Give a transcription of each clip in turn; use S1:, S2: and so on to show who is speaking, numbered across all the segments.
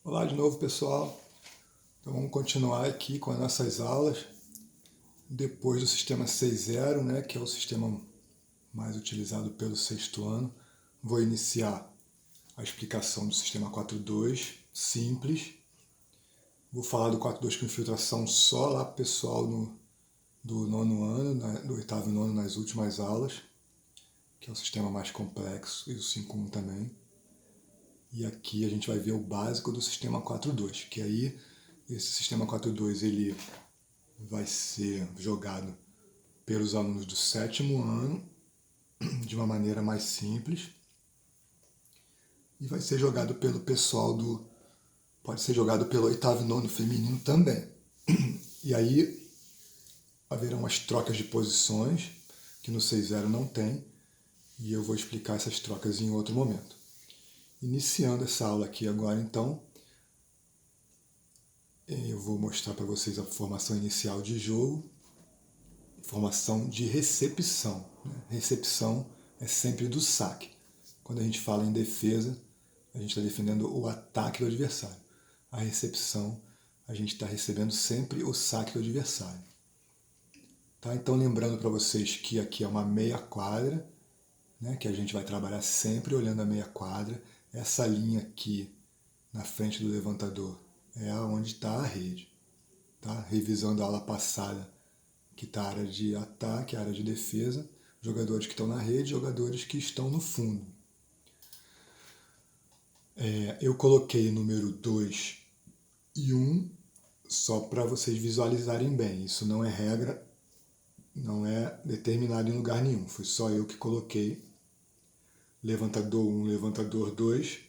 S1: Olá de novo, pessoal. Então vamos continuar aqui com as nossas aulas depois do sistema 6.0, né, que é o sistema mais utilizado pelo sexto ano. Vou iniciar a explicação do sistema 4.2, simples. Vou falar do 4.2 com infiltração só lá para o pessoal do nono ano, do oitavo e nono nas últimas aulas, que é o sistema mais complexo, e o 5.1 também. E aqui a gente vai ver o básico do sistema 4.2, que aí esse sistema 4.2 ele vai ser jogado pelos alunos do sétimo ano de uma maneira mais simples e vai ser jogado pelo pessoal pode ser jogado pelo oitavo e nono feminino também. E aí haverão as trocas de posições que no 6.0 não tem e eu vou explicar essas trocas em outro momento. Iniciando essa aula aqui agora, então, eu vou mostrar para vocês a formação inicial de jogo, formação de recepção. Recepção é sempre do saque. Quando a gente fala em defesa, a gente está defendendo o ataque do adversário. A recepção, a gente está recebendo sempre o saque do adversário. Tá? Então, lembrando para vocês que aqui é uma meia quadra, né, que a gente vai trabalhar sempre olhando a meia quadra. Essa linha aqui na frente do levantador é onde está a rede. Tá? Revisando a aula passada, que está a área de ataque, a área de defesa, jogadores que estão na rede, jogadores que estão no fundo. Eu coloquei número 2 e 1 só para vocês visualizarem bem. Isso não é regra, não é determinado em lugar nenhum. Foi só eu que coloquei. Levantador 1, levantador 2,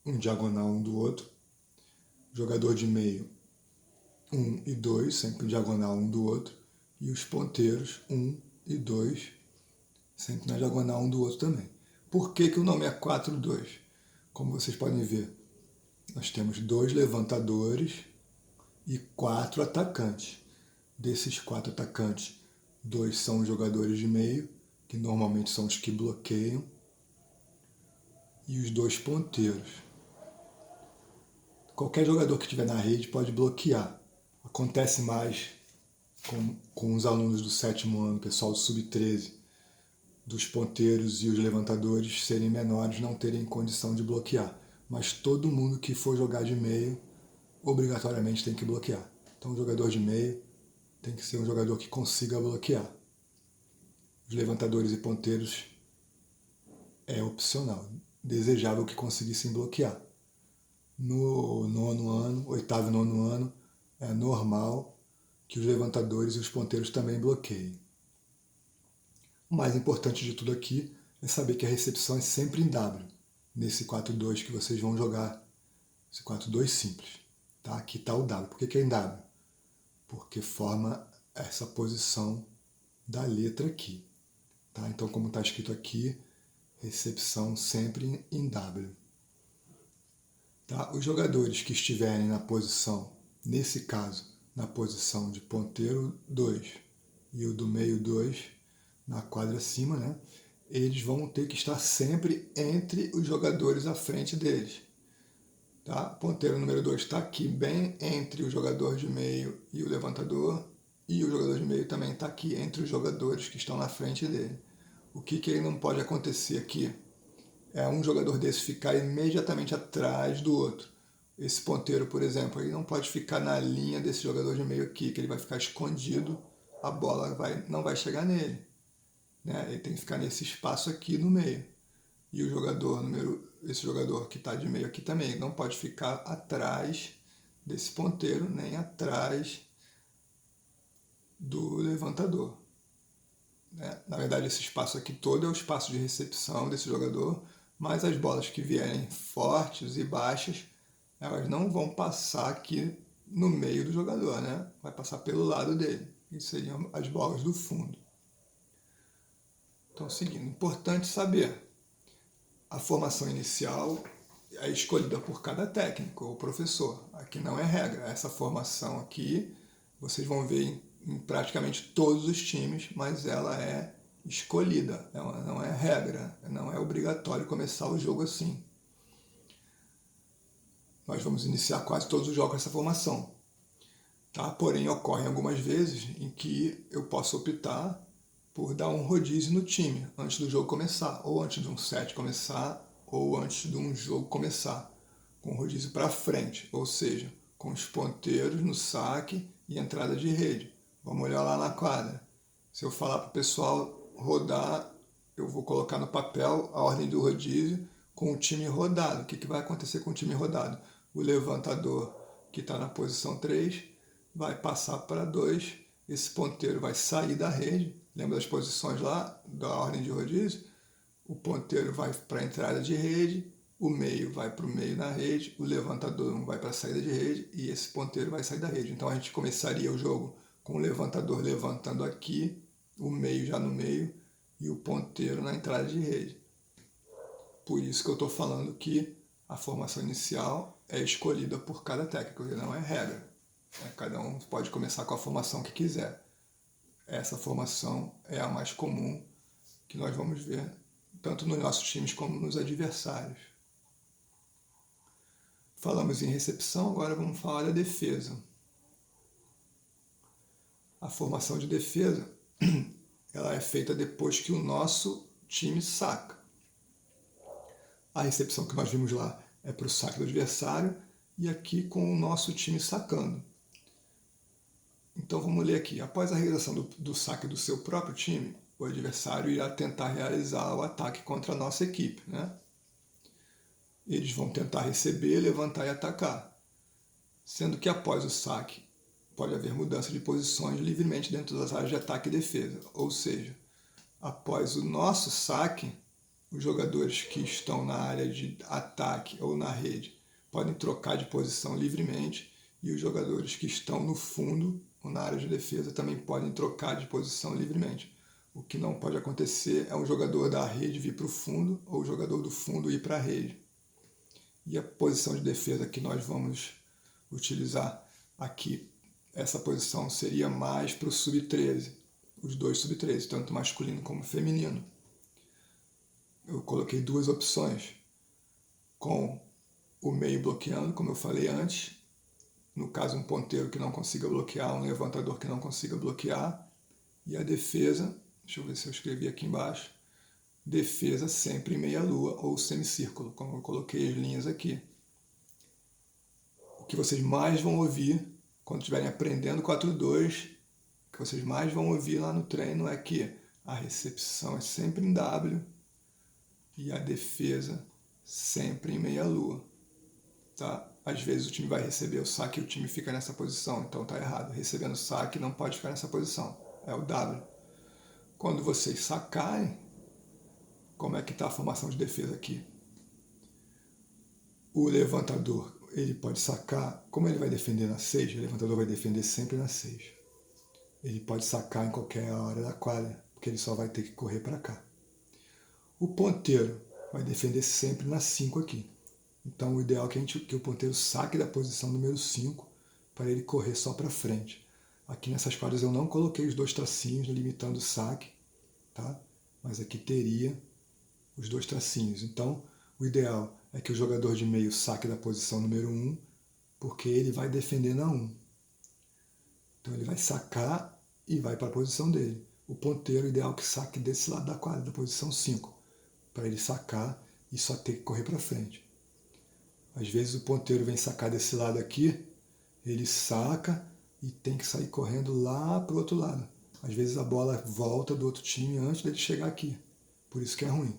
S1: um diagonal um do outro. Jogador de meio 1 e 2, sempre diagonal um do outro. E os ponteiros 1 e 2, sempre na diagonal um do outro também. Por que o nome é 4-2? Como vocês podem ver, nós temos 2 levantadores e 4 atacantes. Desses 4 atacantes, 2 são os jogadores de meio, que normalmente são os que bloqueiam, e os 2 ponteiros. Qualquer jogador que estiver na rede pode bloquear. Acontece mais com os alunos do sétimo ano, pessoal do sub-13, dos ponteiros e os levantadores serem menores, não terem condição de bloquear. Mas todo mundo que for jogar de meio, obrigatoriamente tem que bloquear. Então o jogador de meio tem que ser um jogador que consiga bloquear. Os levantadores e ponteiros é opcional, desejável que conseguissem bloquear. No nono ano, oitavo e nono ano, é normal que os levantadores e os ponteiros também bloqueiem. O mais importante de tudo aqui é saber que a recepção é sempre em W, nesse 4-2 que vocês vão jogar, esse 4-2 simples. Tá? Aqui está o W. Por que é em W? Porque forma essa posição da letra aqui. Tá? Então, como está escrito aqui, recepção sempre em W. Tá? Os jogadores que estiverem na posição, nesse caso, na posição de ponteiro 2 e o do meio 2, na quadra acima, né? Eles vão ter que estar sempre entre os jogadores à frente deles. Tá? Ponteiro número 2 está aqui, bem entre o jogador de meio e o levantador, e o jogador de meio também está aqui entre os jogadores que estão na frente dele. O que não pode acontecer aqui é um jogador desse ficar imediatamente atrás do outro. Esse ponteiro, por exemplo, ele não pode ficar na linha desse jogador de meio aqui, que ele vai ficar escondido, a bola não vai chegar nele. Né? Ele tem que ficar nesse espaço aqui no meio. E o jogador esse jogador que está de meio aqui também não pode ficar atrás desse ponteiro, nem atrás do levantador. Né? Na verdade, esse espaço aqui todo é o espaço de recepção desse jogador, mas as bolas que vierem fortes e baixas, elas não vão passar aqui no meio do jogador, né? Vai passar pelo lado dele. Isso seriam as bolas do fundo. Então, seguindo, importante saber, a formação inicial é escolhida por cada técnico ou professor. Aqui não é regra. Essa formação aqui, vocês vão ver em praticamente todos os times, mas ela é escolhida, ela não é regra, não é obrigatório começar o jogo assim. nós vamos iniciar quase todos os jogos com essa formação. Tá? Porém, ocorrem algumas vezes em que eu posso optar por dar um rodízio no time antes do jogo começar, ou antes de um set começar, ou antes de um jogo começar, com o rodízio para frente, ou seja, com os ponteiros no saque e entrada de rede. Vamos olhar lá na quadra. Se eu falar para o pessoal rodar, eu vou colocar no papel a ordem do rodízio com o time rodado. O que vai acontecer com o time rodado? O levantador que está na posição 3 vai passar para 2, esse ponteiro vai sair da rede, lembra das posições lá, da ordem de rodízio? O ponteiro vai para a entrada de rede, o meio vai para o meio na rede, o levantador vai para a saída de rede e esse ponteiro vai sair da rede. Então a gente começaria o jogo com o levantador levantando aqui, o meio já no meio e o ponteiro na entrada de rede. Por isso que eu estou falando que a formação inicial é escolhida por cada técnico, e não é regra. Cada um pode começar com a formação que quiser. Essa formação é a mais comum que nós vamos ver tanto nos nossos times como nos adversários. Falamos em recepção, agora vamos falar da defesa. A formação de defesa ela é feita depois que o nosso time saca. A recepção que nós vimos lá é para o saque do adversário e aqui com o nosso time sacando. Então vamos ler aqui. Após a realização do saque do seu próprio time, o adversário irá tentar realizar o ataque contra a nossa equipe. Né? Eles vão tentar receber, levantar e atacar. Sendo que após o saque pode haver mudança de posições livremente dentro das áreas de ataque e defesa. Ou seja, após o nosso saque, os jogadores que estão na área de ataque ou na rede podem trocar de posição livremente e os jogadores que estão no fundo ou na área de defesa também podem trocar de posição livremente. O que não pode acontecer é um jogador da rede vir para o fundo ou o jogador do fundo ir para a rede. E a posição de defesa que nós vamos utilizar aqui, essa posição seria mais para o sub-13, os dois sub-13, tanto masculino como feminino. Eu coloquei duas opções, com o meio bloqueando, como eu falei antes, no caso um ponteiro que não consiga bloquear, um levantador que não consiga bloquear, e a defesa, deixa eu ver se eu escrevi aqui embaixo, defesa sempre em meia-lua ou semicírculo, como eu coloquei as linhas aqui. O que vocês mais vão ouvir quando estiverem aprendendo 4-2, o que vocês mais vão ouvir lá no treino é que a recepção é sempre em W e a defesa sempre em meia-lua. Tá? Às vezes o time vai receber o saque e o time fica nessa posição, então tá errado. Recebendo o saque não pode ficar nessa posição, é o W. Quando vocês sacarem, como é que está a formação de defesa aqui? O levantador, ele pode sacar, como ele vai defender na 6, o levantador vai defender sempre na 6. Ele pode sacar em qualquer hora da quadra, porque ele só vai ter que correr para cá. O ponteiro vai defender sempre na 5 aqui. Então o ideal é que o ponteiro saque da posição número 5 para ele correr só para frente. Aqui nessas quadras eu não coloquei os dois tracinhos limitando o saque, tá? Mas aqui teria os dois tracinhos. Então o ideal é que o jogador de meio saque da posição número 1, porque ele vai defender na 1. Então ele vai sacar e vai para a posição dele. O ponteiro, ideal que saque desse lado da quadra, da posição 5, para ele sacar e só ter que correr para frente. Às vezes o ponteiro vem sacar desse lado aqui, ele saca e tem que sair correndo lá para o outro lado. Às vezes a bola volta do outro time antes dele chegar aqui. Por isso que é ruim.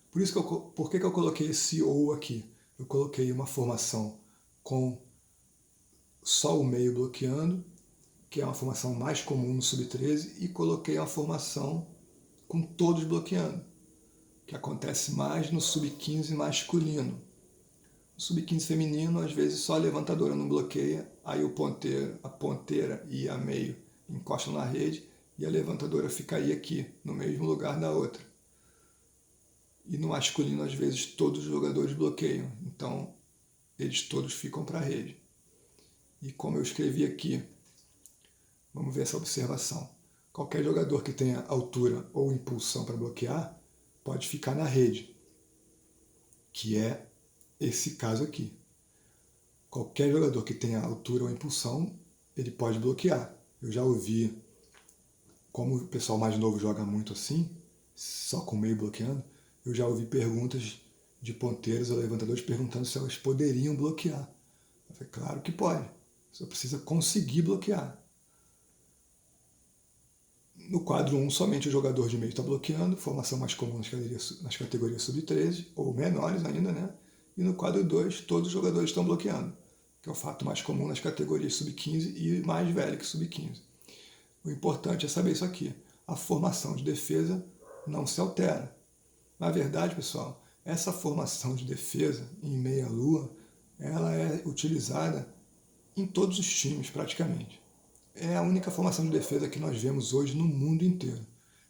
S1: Por que eu coloquei esse ou aqui? Eu coloquei uma formação com só o meio bloqueando, que é uma formação mais comum no sub-13, e coloquei uma formação com todos bloqueando, que acontece mais no sub-15 masculino. No sub-15 feminino, às vezes só a levantadora não bloqueia, aí o ponteiro, a ponteira e a meio encostam na rede e a levantadora ficaria aqui, no mesmo lugar da outra. E no masculino, às vezes, todos os jogadores bloqueiam, então eles todos ficam para a rede. E como eu escrevi aqui, vamos ver essa observação. Qualquer jogador que tenha altura ou impulsão para bloquear pode ficar na rede, que é esse caso aqui. qualquer jogador que tenha altura ou impulsão, ele pode bloquear. Eu já ouvi, como o pessoal mais novo joga muito assim, só com o meio bloqueando, eu já ouvi perguntas de ponteiros ou levantadores perguntando se elas poderiam bloquear. Eu falei, claro que pode, só precisa conseguir bloquear. No quadro 1, somente o jogador de meio está bloqueando, formação mais comum nas categorias sub-13, ou menores ainda, né? E no quadro 2, todos os jogadores estão bloqueando, que é o fato mais comum nas categorias sub-15 e mais velho que sub-15. O importante é saber isso aqui. A formação de defesa não se altera. Na verdade, pessoal, essa formação de defesa em meia-lua, ela é utilizada em todos os times praticamente. É a única formação de defesa que nós vemos hoje no mundo inteiro.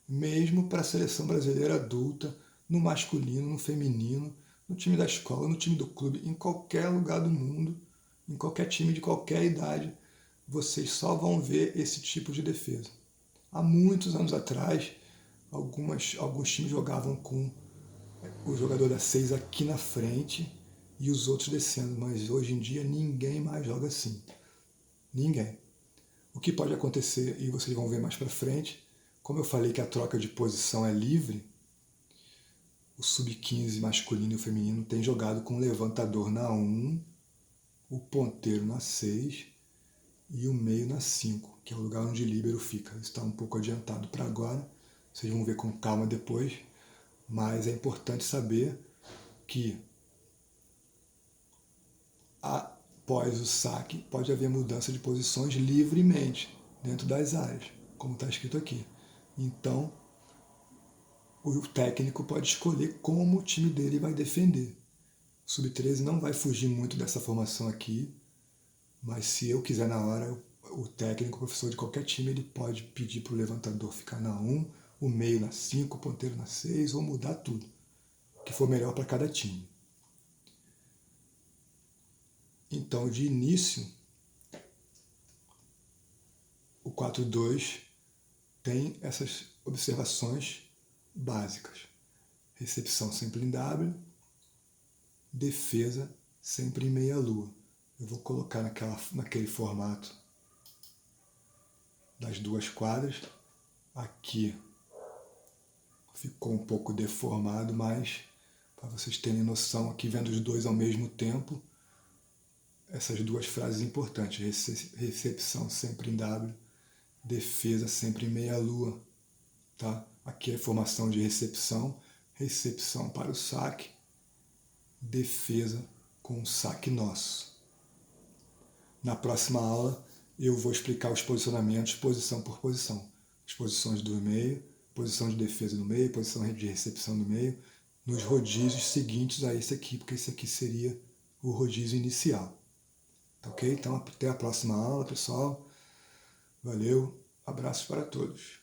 S1: Mesmo para a seleção brasileira adulta, no masculino, no feminino, no time da escola, no time do clube, em qualquer lugar do mundo, em qualquer time de qualquer idade, vocês só vão ver esse tipo de defesa. Há muitos anos atrás, alguns times jogavam com o jogador da 6 aqui na frente e os outros descendo, mas hoje em dia ninguém mais joga assim. Ninguém. O que pode acontecer, e vocês vão ver mais para frente, como eu falei que a troca de posição é livre, o sub-15 masculino e o feminino tem jogado com o levantador na 1, o ponteiro na 6 e o meio na 5, que é o lugar onde o líbero fica. Está um pouco adiantado para agora, vocês vão ver com calma depois, mas é importante saber que após o saque pode haver mudança de posições livremente dentro das áreas, como está escrito aqui. Então, o técnico pode escolher como o time dele vai defender. O Sub-13 não vai fugir muito dessa formação aqui, mas se eu quiser na hora, o técnico, o professor de qualquer time, ele pode pedir para o levantador ficar na 1, o meio na 5, o ponteiro na 6, ou mudar tudo, o que for melhor para cada time. Então, de início, o 4-2 tem essas observações básicas. Recepção sempre em W, defesa sempre em meia-lua. Eu vou colocar naquele formato das duas quadras. Aqui ficou um pouco deformado, mas para vocês terem noção, aqui vendo os dois ao mesmo tempo, essas duas frases importantes: recepção sempre em W, defesa sempre em meia-lua. Tá? Aqui é a formação de recepção para o saque, defesa com o saque nosso. Na próxima aula eu vou explicar os posicionamentos posição por posição. As posições do meio, posição de defesa no meio, posição de recepção no meio, nos rodízios seguintes a esse aqui, porque esse aqui seria o rodízio inicial. Tá ok? Então até a próxima aula, pessoal. Valeu, abraços para todos.